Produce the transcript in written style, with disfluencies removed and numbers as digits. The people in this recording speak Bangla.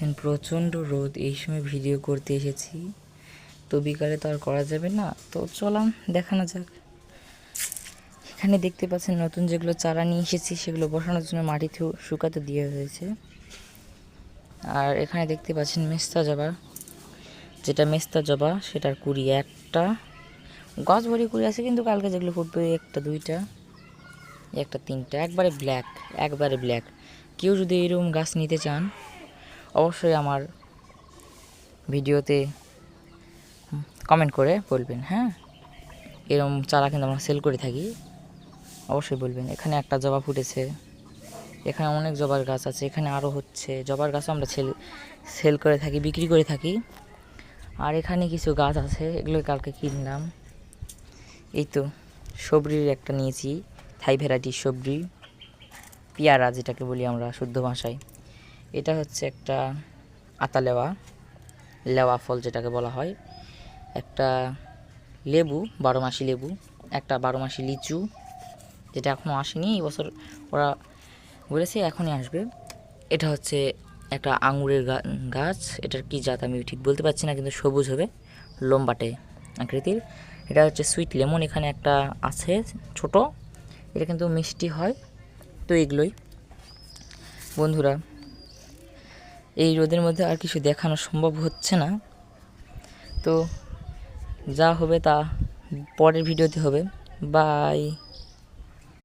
পাচ্ছেন প্রচণ্ড রোদ, এই সময় ভিডিও করতে এসেছি। তো বিকালে তো আর করা যাবে না, তো চলাম দেখানো যাক। এখানে দেখতে পাচ্ছেন নতুন যেগুলো চারা নিয়ে এসেছি সেগুলো বসানোর জন্য মাটিতে শুকাতে দিয়ে হয়েছে। আর এখানে দেখতে পাচ্ছেন মেস্তা জবা, যেটা মেস্তা জবা সেটার কুড়ি একটা, গাছ ভরি কুড়ি আছে, কিন্তু কালকে যেগুলো ফুটবে একটা দুইটা একটা তিনটা, একবারে ব্ল্যাক, একবারে ব্ল্যাক। কেউ যদি এরকম গাছ নিতে চান অবশ্যই আমার ভিডিওতে কমেন্ট করে বলবেন। হ্যাঁ, এরকম চারা কিন্তু আমরা সেল করে থাকি, অবশ্যই বলবেন। এখানে একটা জবা ফুটেছে, এখানে অনেক জবার গাছ আছে, এখানে আরও হচ্ছে। জবার গাছও আমরা সেল করে থাকি, বিক্রি করে থাকি। আর এখানে কিছু গাছ আছে, এগুলো কালকে কিনলাম। এই তো সবরির একটা নিয়েছি, থাই ভ্যারাইটির সবরি, পেয়ারা যেটাকে বলি আমরা শুদ্ধ ভাষায়। এটা হচ্ছে একটা আতালেওয়া, লেওয়া ফল যেটাকে বলা হয়। একটা লেবু, 12 মাসি লেবু, একটা 12 মাসি লিচু, যেটা এখনও আসেনি, এই বছর ওরা বলেছে এখনই আসবে। এটা হচ্ছে একটা আঙুরের গাছ, এটার কি জাত আমি ঠিক বলতে পারছি না, কিন্তু সবুজ হবে, লম্বাটে আকৃতির। এটা হচ্ছে সুইট লেমন, এখানে একটা আছে ছোট, এটা কিন্তু মিষ্টি হয়। তো এগুলোই বন্ধুরা, এই রোদের মধ্যে আর কিছু দেখানো সম্ভব হচ্ছে না, তো যা হবে তা পরের ভিডিওতে হবে। বাই।